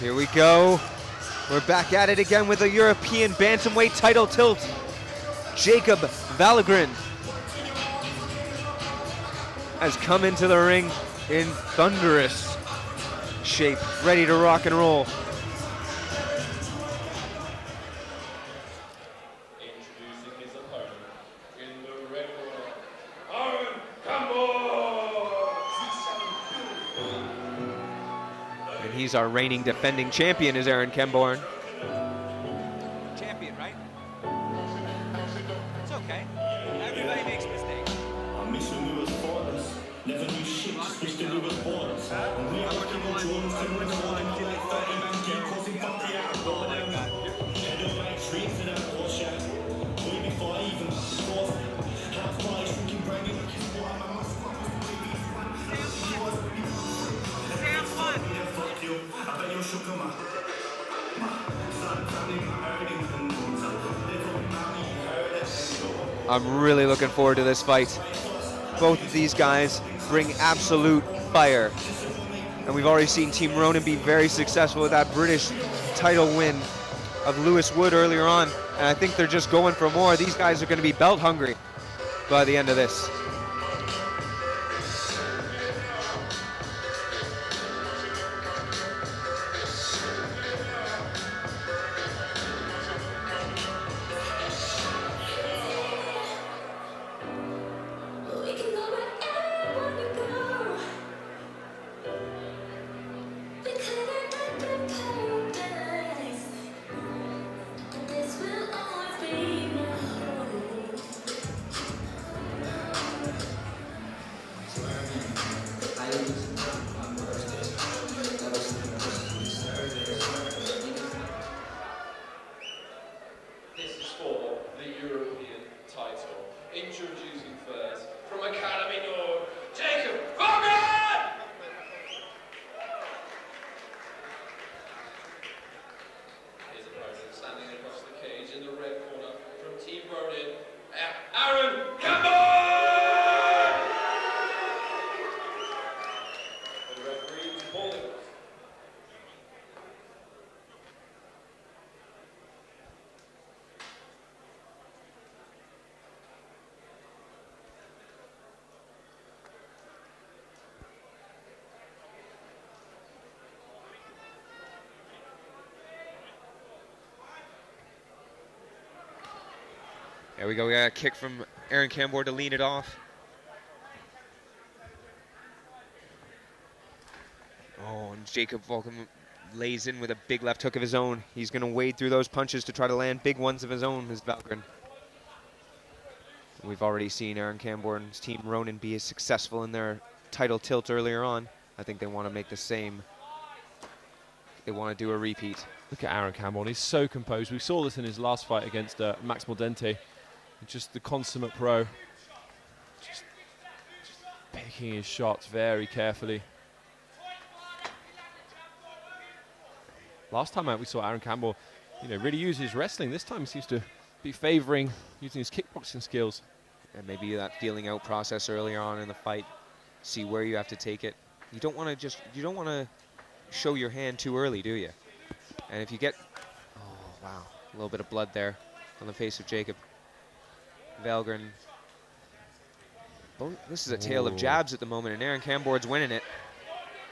Here we go. We're back at it again with a European bantamweight title tilt. Jakob Valegren has come into the ring in thunderous shape, ready to rock and roll. Introducing his opponent in the red corner, Cambourne. And he's our reigning defending champion, is Cambourne. Champion, right? It's okay. Everybody makes mistakes. I miss when we was faultless. Never knew shit, switched to we was borders. And we are working on Jones, and we're the one until like 30 man keep causing fucking out of all them. Head up like trees to that Porsche. Way before I even got the course. House party, drinking brandy like it's war. My muscle, baby. Sam fun. Fuck you. I bet you shook him up. I'm really looking forward to this fight. Both of these guys bring absolute fire. And we've already seen Team Ronan be very successful with that British title win of Lewis Wood earlier on. And I think they're just going for more. These guys are going to be belt hungry by the end of this. This is for the European title. Introducing first from Academy Nord, Jakob Valegren! His opponent standing across the cage in the red corner from Team Ronan, Cambourne! The referee is calling. There we go, we got a kick from Cambourne to lead it off. Oh, and Jakob Valegren lays in with a big left hook of his own. He's going to wade through those punches to try to land big ones of his own, as Valegren. We've already seen Cambourne's Team Ronan be as successful in their title tilt earlier on. I think they want to make the same. They want to do a repeat. Look at Cambourne, he's so composed. We saw this in his last fight against Max Mordente. Just the consummate pro. Just picking his shots very carefully. Last time out we saw Cambourne, really use his wrestling. This time he seems to be favouring using his kickboxing skills. And maybe that feeling out process earlier on in the fight. See where you have to take it. You don't want to show your hand too early, do you? And if you get, oh wow, a little bit of blood there on the face of Jakob Valegren. This is a tale of jabs at the moment, and Cambourne's winning it.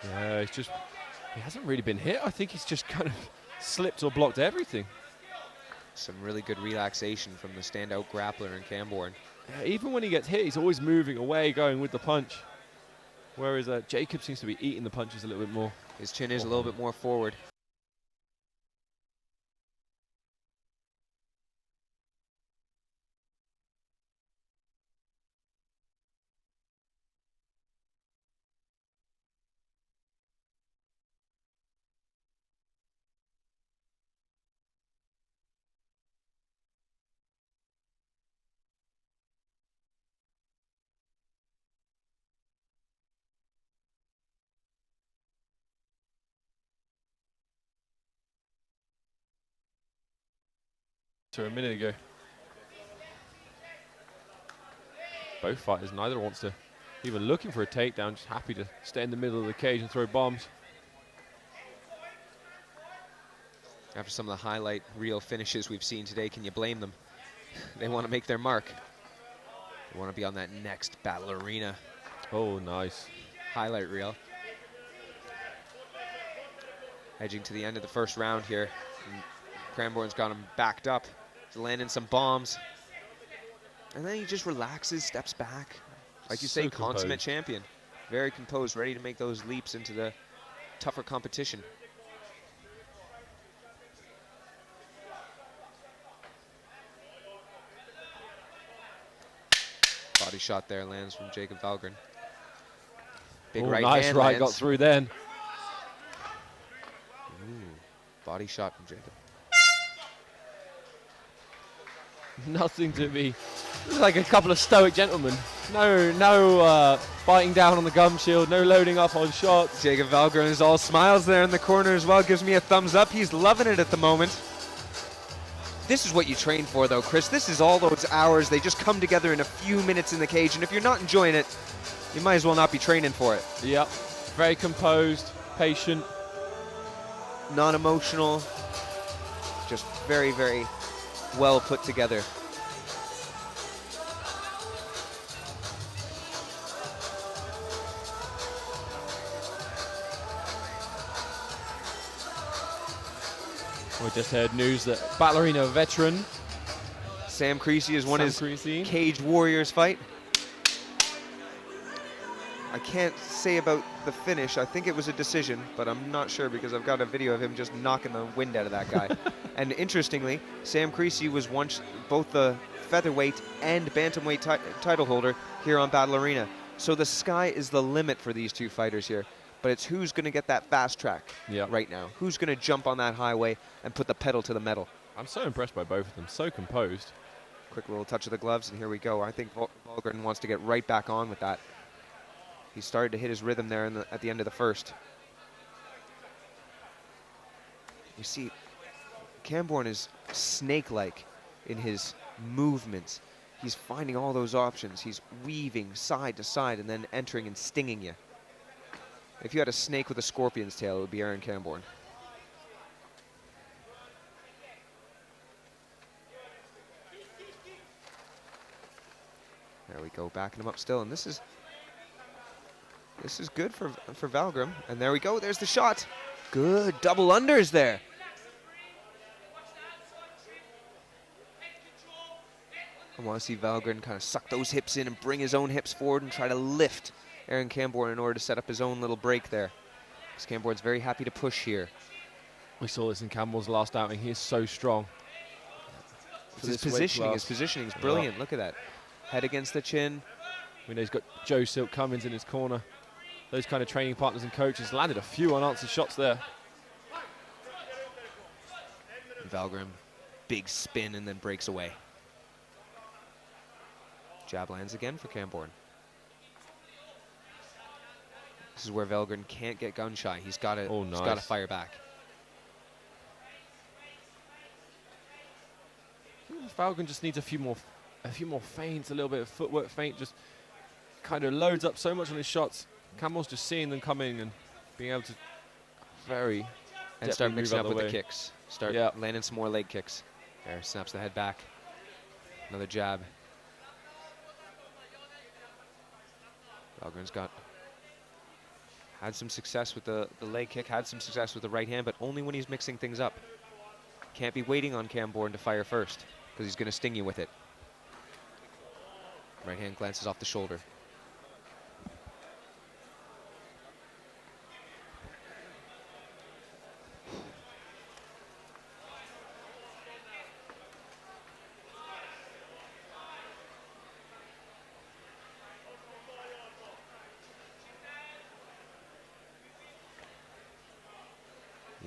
Yeah, he hasn't really been hit. I think he's just kind of slipped or blocked everything. Some really good relaxation from the standout grappler in Cambourne. Yeah, even when he gets hit, he's always moving away, going with the punch. Whereas Jakob seems to be eating the punches a little bit more. His chin is a little bit more forward. A minute ago. Both fighters, neither wants to even looking for a takedown, just happy to stay in the middle of the cage and throw bombs. After some of the highlight reel finishes we've seen today, can you blame them? They want to make their mark. They want to be on that next battle arena Oh, nice. highlight reel. Edging to the end of the first round here. And Cambourne's got him backed up. He's landing some bombs. And then he just relaxes, steps back. Like you So say, consummate composed. champion. Very composed, ready to make those leaps into the tougher competition. Body shot there lands from Jakob Valegren. Big Oh, right nice hand right, got lands. through then. Body shot from Jakob. Nothing to be. This is like a couple of stoic gentlemen. No biting down on the gum shield, no loading up on shots. Jakob Valegren is all smiles there in the corner as well. Gives me a thumbs up. He's loving it at the moment. This is what you train for, though, Chris. This is all those hours. They just come together in a few minutes in the cage. And if you're not enjoying it, you might as well not be training for it. Yep. Very composed, patient. Non-emotional. Just very, very well put together. We just heard news that Battle Arena veteran Sam Creasy has won Sam his Creasy. Cage Warriors fight. I can't say about the finish. I think it was a decision, but I'm not sure because I've got a video of him just knocking the wind out of that guy. And interestingly, Sam Creasy was once both the featherweight and bantamweight title holder here on Battle Arena. So the sky is the limit for these two fighters here. But it's who's going to get that fast track right now. Who's going to jump on that highway and put the pedal to the metal. I'm so impressed by both of them. So composed. Quick little touch of the gloves, and here we go. I think Valegren wants to get right back on with that. He started to hit his rhythm there at the end of the first. You see, Cambourne is snake-like in his movements. He's finding all those options. He's weaving side to side and then entering and stinging you. If you had a snake with a scorpion's tail, it would be Aaron Cambourne. There we go, backing him up still, and this is good for Valegren. And there we go, there's the shot. Good, double unders there. I want to see Valegren kind of suck those hips in and bring his own hips forward and try to lift Aaron Cambourne in order to set up his own little break there. Because Cambourne's very happy to push here. We saw this in Campbell's last outing. He is so strong. His positioning is brilliant. Look at that. Head against the chin. We know he's got Joe Silk Cummins in his corner. Those kind of training partners and coaches landed a few unanswered shots there. Valegren, big spin and then breaks away. Jab lands again for Cambourne. This is where Valegren can't get gun shy. He's got to fire back. Valegren just needs a few more feints, a little bit of footwork feint, just kind of loads up so much on his shots. Campbell's just seeing them coming and being able to start mixing up with the kicks. Start landing some more leg kicks. There, snaps the head back. Another jab. Valegren's had some success with the leg kick, had some success with the right hand, but only when he's mixing things up. Can't be waiting on Cambourne to fire first, because he's going to sting you with it. Right hand glances off the shoulder.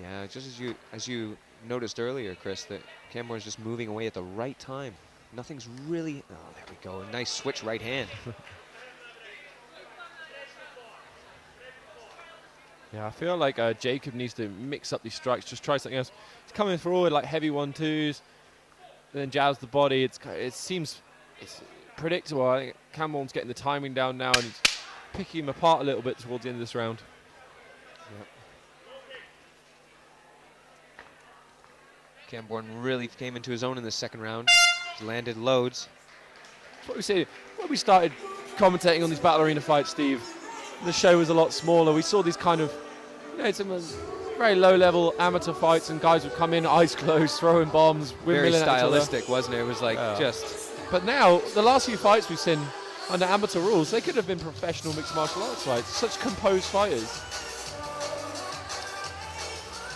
Yeah, just as you noticed earlier, Chris, that Cambourne's just moving away at the right time. Nothing's really... Oh, there we go. A nice switch right hand. Yeah, I feel like Jakob needs to mix up these strikes, just try something else. He's coming forward like heavy 1-2s, then jabs the body. It seems predictable. I think Cambourne's getting the timing down now, and he's picking him apart a little bit towards the end of this round. Yep. Cambourne really came into his own in the second round. He's landed loads. That's what we said when we started commentating on these Battle Arena fights, Steve. The show was a lot smaller. We saw these kind of, some very low-level amateur fights, and guys would come in eyes closed, throwing bombs, Very windmilling at each other. stylistic, wasn't it? It was like just. But now, the last few fights we've seen under amateur rules, they could have been professional mixed martial arts fights. Such composed fighters.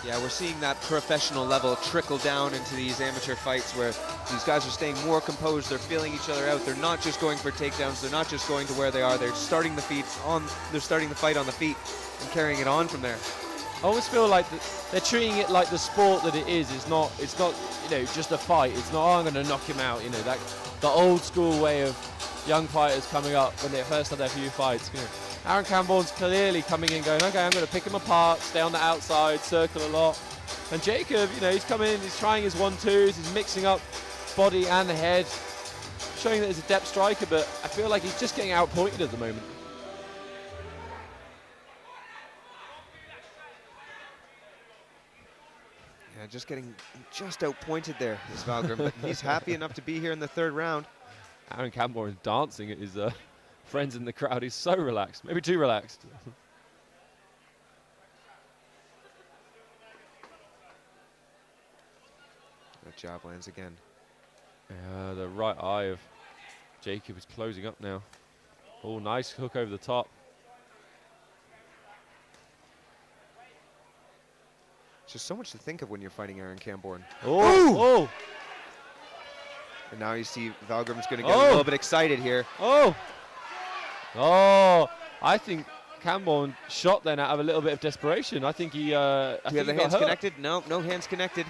Yeah, we're seeing that professional level trickle down into these amateur fights where these guys are staying more composed. They're feeling each other out. They're not just going for takedowns. They're not just going to where they are. They're starting the fight on the feet and carrying it on from there. I always feel like they're treating it like the sport that it is. It's not just a fight. It's not, I'm going to knock him out. That the old school way of young fighters coming up when they first had their few fights. Aaron Cambourne's clearly coming in going, okay, I'm going to pick him apart, stay on the outside, circle a lot. And Jakob, he's coming in, he's trying his 1-2s, he's mixing up body and head, showing that he's a depth striker, but I feel like he's just getting outpointed at the moment. Yeah, just getting outpointed there, is Valegren, but he's happy enough to be here in the third round. Aaron Cambourne is dancing at his friends in the crowd. He's so relaxed, maybe too relaxed. That jab lands again. Yeah, the right eye of Jakob is closing up now. Oh, nice hook over the top. Just so much to think of when you're fighting Aaron Cambourne. Oh! And now you see Valegren's going to get a little bit excited here. I think Cambourne shot then out of a little bit of desperation. I think he. Do you have the hands connected? No hands connected.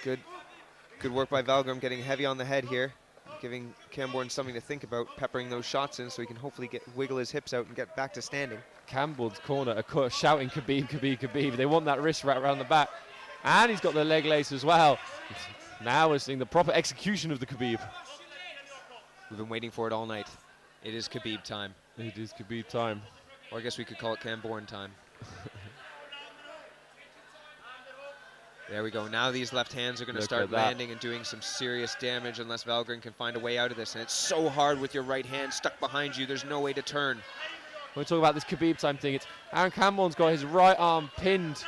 Good work by Valegren, getting heavy on the head here, giving Cambourne something to think about, peppering those shots in so he can hopefully wiggle his hips out and get back to standing. Cambourne's corner are shouting Khabib, Khabib, Khabib. They want that wrist wrap around the back. And he's got the leg lace as well. Now we're seeing the proper execution of the Khabib. We've been waiting for it all night. It is Khabib time. It is Khabib time. Or I guess we could call it Cambourne time. There we go. Now these left hands are going to start landing and doing some serious damage unless Valegren can find a way out of this. And it's so hard with your right hand stuck behind you. There's no way to turn. When we talk about this Khabib time thing, it's Aaron Cambourne's got his right arm pinned.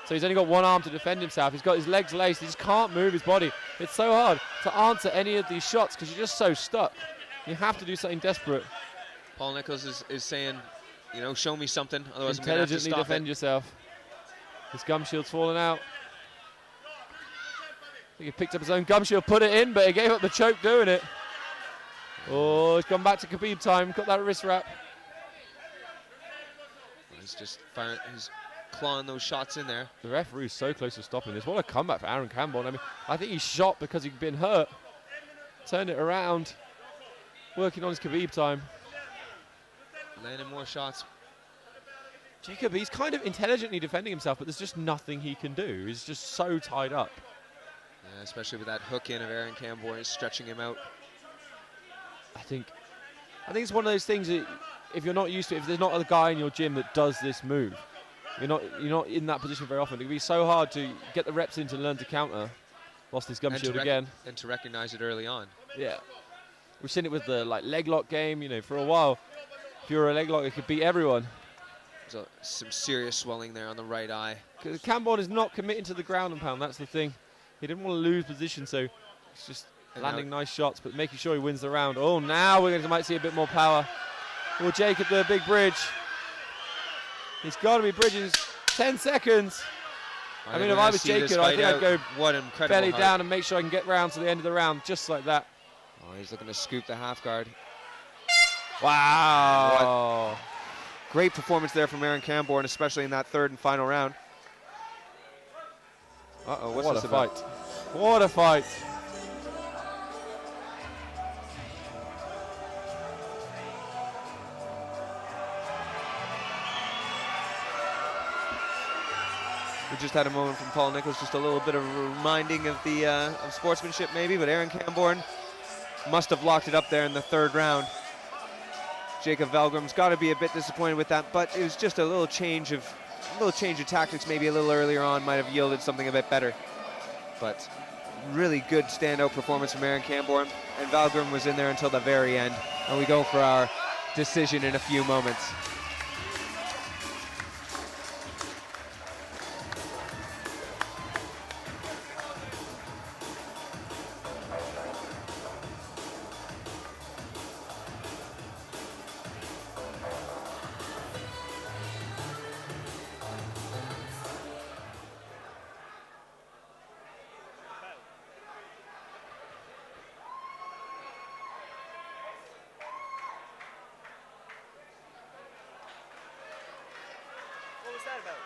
So he's only got one arm to defend himself. He's got his legs laced. He just can't move his body. It's so hard to answer any of these shots because you're just so stuck. You have to do something desperate. Paul Nichols is saying, show me something. Otherwise I'm going to have to stop defend yourself. His gum shield's fallen out. I think he picked up his own gum shield, put it in, but he gave up the choke doing it. Oh, he's gone back to Khabib time. Got that wrist wrap. He's just firing. He's clawing those shots in there. The referee's so close to stopping this. What a comeback for Aaron Cambourne. I think he's shot because he'd been hurt. Turned it around. Working on his Khabib time. Landing more shots. Jakob, he's kind of intelligently defending himself, but there's just nothing he can do. He's just so tied up. Yeah, especially with that hook in of Aaron Cambourne, stretching him out. I think it's one of those things that if you're not used to it, if there's not a guy in your gym that does this move, you're not in that position very often. It can be so hard to get the reps in to learn to counter. Lost his gum shield again. And to recognize it early on. Yeah. We've seen it with the leg lock game, for a while. If you're a leg lock, it could beat everyone. There's some serious swelling there on the right eye. Because Cambourne is not committing to the ground and pound, that's the thing. He didn't want to lose position, so he's just landing nice shots, but making sure he wins the round. Oh, now might see a bit more power. Will Jakob do a big bridge? He's got to be bridging 10 seconds. If I was Jakob, I think I'd go belly down and make sure I can get round to the end of the round, just like that. Oh, he's looking to scoop the half guard. Wow. What? Great performance there from Aaron Cambourne, especially in that third and final round. Uh-oh, what's this about? What a fight. We just had a moment from Paul Nichols, just a little bit of a reminding of the of sportsmanship maybe, but Aaron Cambourne must have locked it up there in the third round. Jakob Valegren's got to be a bit disappointed with that, but it was just a little change of little change of tactics maybe a little earlier on might have yielded something a bit better. But really good standout performance from Aaron Cambourne, and Valegren was in there until the very end. And we go for our decision in a few moments. What was that about?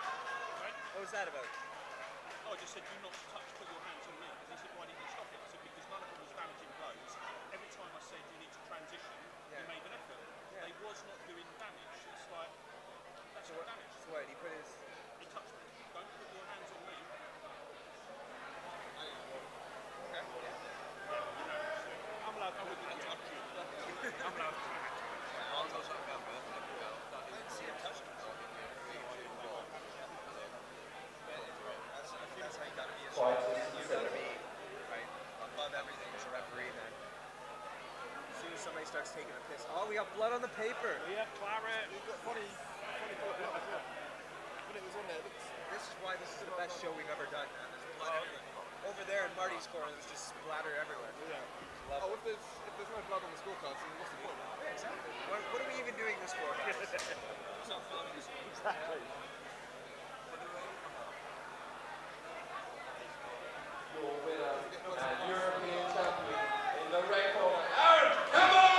Right? What was that about? I just said, do not touch, put your hands on me. Because he said, why didn't you stop it? I said, because none of them was damaging blows. Every time I said, you need to transition, he made an effort. Yeah. They was not doing damage. It's like, that's not damage. So what, he put his... He touched me. Don't put your hands on me. Okay, yeah. I'm allowed to touch you. I'm allowed to touch you. I'll touch that guy, man. I didn't see him touch him. I think that's how you gotta be. You gotta be right above everything as a referee, man. As soon as somebody starts taking a piss, oh, we got blood on the paper. Yeah, claret. We've got funny blood as well. But it was on there. This is why this is the best show we've ever done, man. There's blood everywhere. Over there in Marty's corner, there's just splatter everywhere. Yeah. Oh, if there's no blood on the scorecards, then what's the point? Yeah, exactly. What are we even doing this for, guys? It's not filming this one. Exactly. Your winner and European champion in the red corner, Aaron, come on!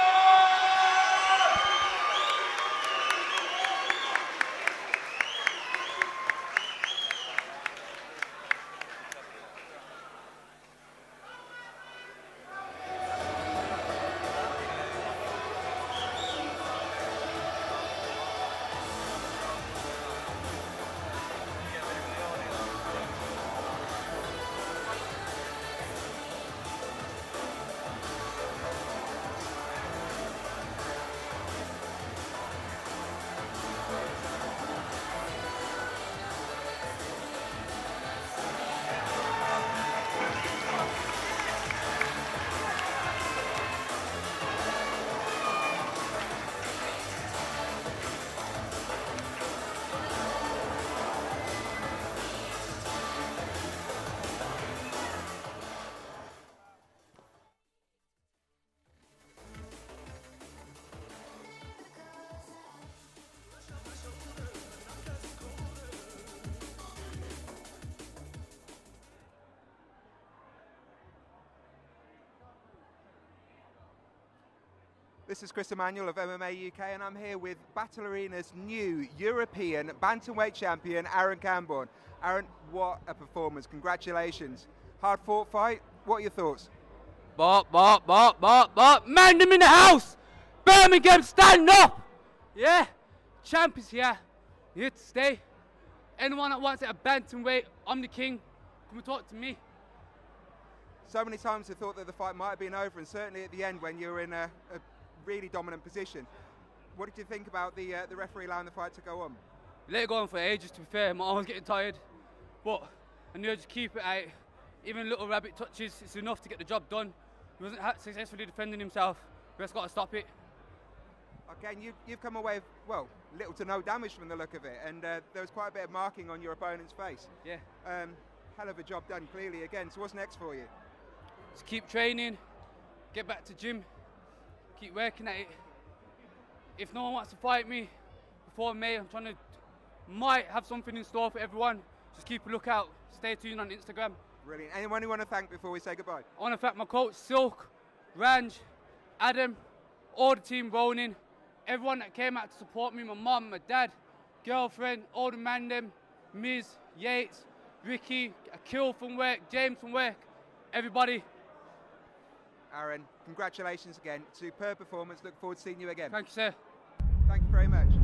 This is Chris Emanuel of MMA UK, and I'm here with Battle Arena's new European bantamweight champion, Aaron Cambourne. Aaron, what a performance. Congratulations. Hard-fought fight. What are your thoughts? Man, them in the house! Birmingham, stand up! Yeah, champ is here. Here to stay. Anyone that wants it a bantamweight, I'm the king. Come and talk to me. So many times I thought that the fight might have been over, and certainly at the end when you were in a really dominant position. What did you think about the referee allowing the fight to go on? Let it go on for ages, to be fair. My arm's getting tired. But I knew I'd just keep it out. Even little rabbit touches, it's enough to get the job done. He wasn't successfully defending himself. We just got to stop it. Again, you've come away with, well, little to no damage from the look of it, and there was quite a bit of marking on your opponent's face. Yeah. Hell of a job done, clearly, again. So what's next for you? Just keep training, get back to gym, keep working at it. If no one wants to fight me before May, might have something in store for everyone. Just keep a lookout. Stay tuned on Instagram. Brilliant. Anyone you want to thank before we say goodbye? I want to thank my coach, Silk, Ranj, Adam, all the team Ronin, everyone that came out to support me, my mum, my dad, girlfriend, all the man them, Miz, Yates, Ricky, Akil from work, James from work, everybody. Aaron, congratulations again. Superb performance. Look forward to seeing you again. Thank you, sir. Thank you very much.